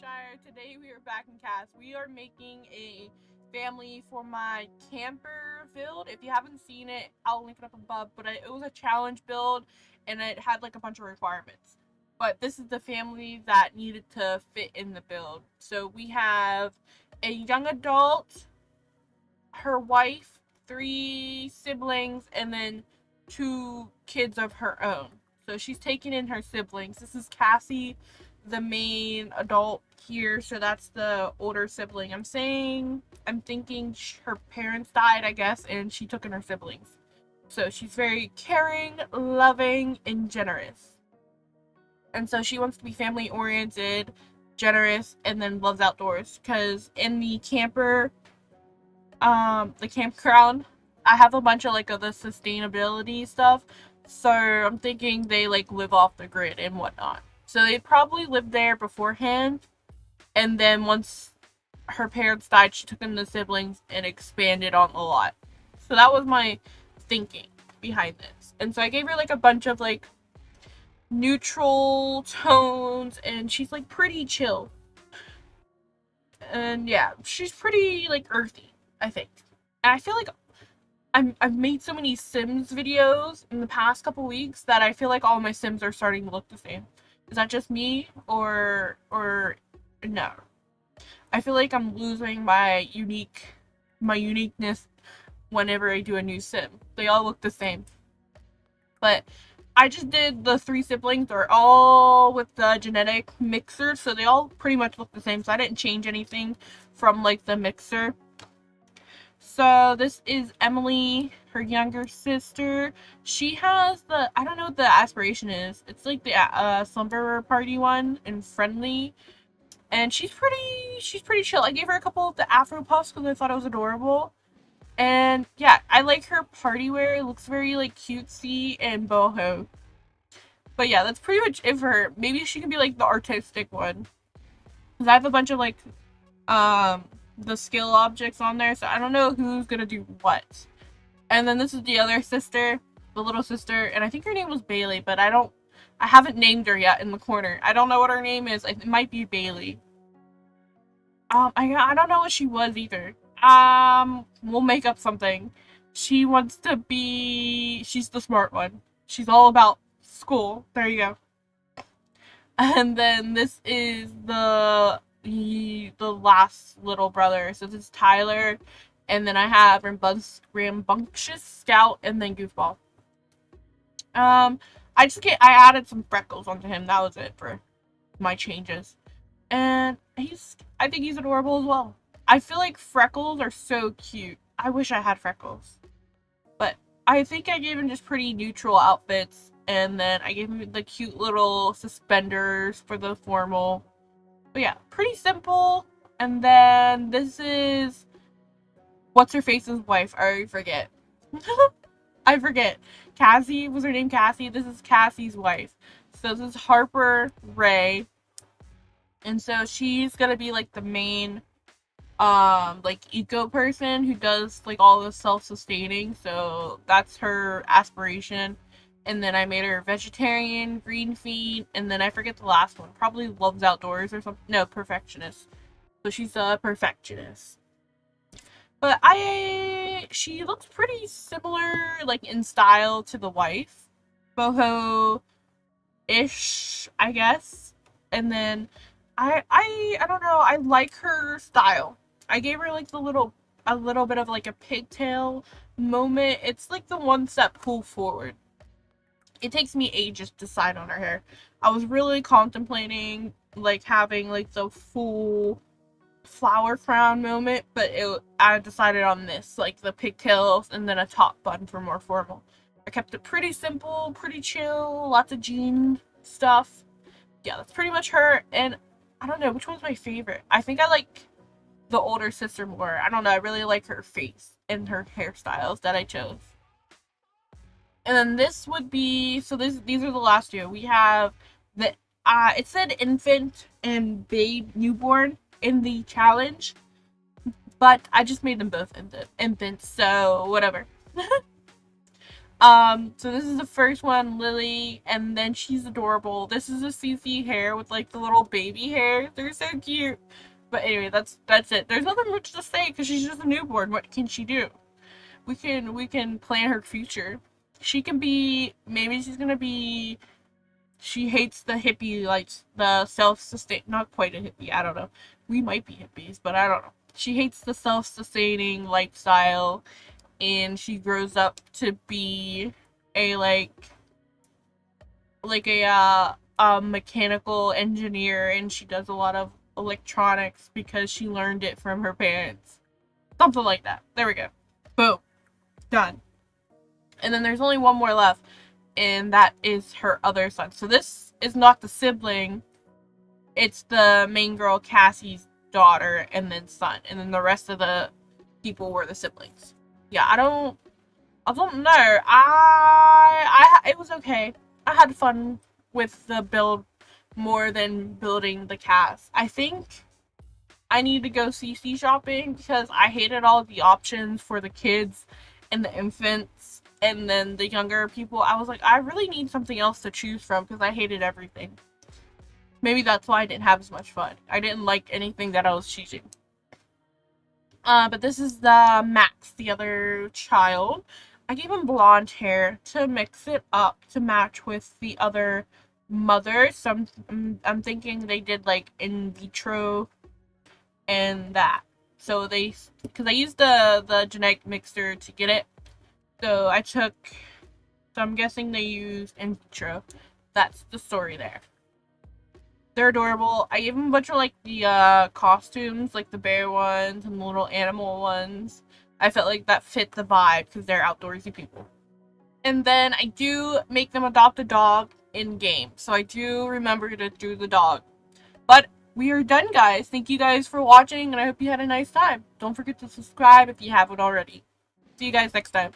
Shire. Today we are back in CAS. We are making a family for my camper build. If you haven't seen it, I'll link it up above. But it was a challenge build and it had like a bunch of requirements. But this is the family that needed to fit in the build. So we have a young adult, her wife, three siblings, and then two kids of her own. So she's taking in her siblings. This is Cassie, the main adult here. So that's the older sibling. I'm thinking her parents died, I guess, and she took in her siblings. So she's very caring, loving, and generous. And so she wants to be family oriented, generous, and then loves outdoors. Because in the campground, I have a bunch of like of the sustainability stuff, so I'm thinking they like live off the grid and whatnot. So they probably lived there beforehand, and then once her parents died, she took in the siblings and expanded on the lot. So that was my thinking behind this. And so I gave her like a bunch of like neutral tones, and she's like pretty chill. And yeah, she's pretty like earthy, I think. And I feel like I've made so many Sims videos in the past couple weeks that I feel like all my Sims are starting to look the same. Is that just me or no? I feel like I'm losing my uniqueness whenever I do a new Sim. They all look the same. But I just did the three siblings. They're all with the genetic mixer, so they all pretty much look the same. So I didn't change anything from like the mixer. So this is Emily, her younger sister. She has I don't know what the aspiration is. It's like the slumber party one and friendly. And she's pretty chill. I gave her a couple of the Afro puffs because I thought it was adorable. And yeah, I like her party wear. It looks very like cutesy and boho. But yeah, that's pretty much it for her. Maybe she can be like the artistic one. Because I have a bunch of like um the skill objects on there, so I don't know who's gonna do what. And then this is the other sister, the little sister, and I think her name was Bailey, but I haven't named her yet in the corner. I don't know what her name is. It might be Bailey. I don't know what she was either. We'll make up something. She's the smart one. She's all about school. There you go. And then this is the last little brother. So this is Tyler, and then I have Rambunctious Scout, and then Goofball. Um, I added some freckles onto him. That was it for my changes, and I think he's adorable as well. I feel like freckles are so cute. I wish I had freckles, but I think I gave him just pretty neutral outfits, and then I gave him the cute little suspenders for the formal. But yeah, pretty simple. And then this is what's her face's wife. I already forget. I forget. Cassie was her name. Cassie. This is Cassie's wife. So this is Harper Ray, and so she's gonna be like the main like eco person who does like all the self-sustaining. So that's her aspiration. And then I made her vegetarian, green feed, and then I forget the last one. Probably loves outdoors or something. No, perfectionist. So she's a perfectionist. But she looks pretty similar, like in style, to the wife, boho ish, I guess. And then I don't know. I like her style. I gave her like a little bit of like a pigtail moment. It's like the one step pull forward. It takes me ages to decide on her hair. I was really contemplating like having like the full flower crown moment, but I decided on this, like the pigtails and then a top bun for more formal. I kept it pretty simple, pretty chill, lots of jean stuff. Yeah, that's pretty much her. And I don't know which one's my favorite. I think I like the older sister more. I don't know. I really like her face and her hairstyles that I chose. And then this would be these are the last two. We have the it said infant and babe newborn in the challenge, but I just made them both infants, so whatever. So this is the first one, Lily, and then she's adorable. This is a Cece hair with like the little baby hair. They're so cute. But anyway, that's it. There's nothing much to say because she's just a newborn. What can she do? We can plan her future. She can be, maybe she's gonna be, she hates the hippie, like the self-sustain, not quite a hippie, I don't know. We might be hippies, but I don't know. She hates the self-sustaining lifestyle, and she grows up to be a like a mechanical engineer, and she does a lot of electronics because she learned it from her parents. Something like that. There we go. Boom. Done. And then there's only one more left, and that is her other son. So this is not the sibling, it's the main girl Cassie's daughter and then son, and then the rest of the people were the siblings. Yeah, I don't know. It was okay. I had fun with the build more than building the cast. I think I need to go CC shopping because I hated all the options for the kids and the infants and then the younger people. I was like, I really need something else to choose from because I hated everything. Maybe that's why I didn't have as much fun. I didn't like anything that I was choosing. But this is the Max, the other child. I gave him blonde hair to mix it up to match with the other mother. So I'm thinking they did like in vitro and that. So because I used the genetic mixer to get it. So I'm guessing they used in vitro. That's the story there. They're adorable. I gave them a bunch of like the costumes, like the bear ones and the little animal ones. I felt like that fit the vibe because they're outdoorsy people. And then I do make them adopt a dog in game. So I do remember to do the dog. But we are done, guys. Thank you guys for watching, and I hope you had a nice time. Don't forget to subscribe if you haven't already. See you guys next time.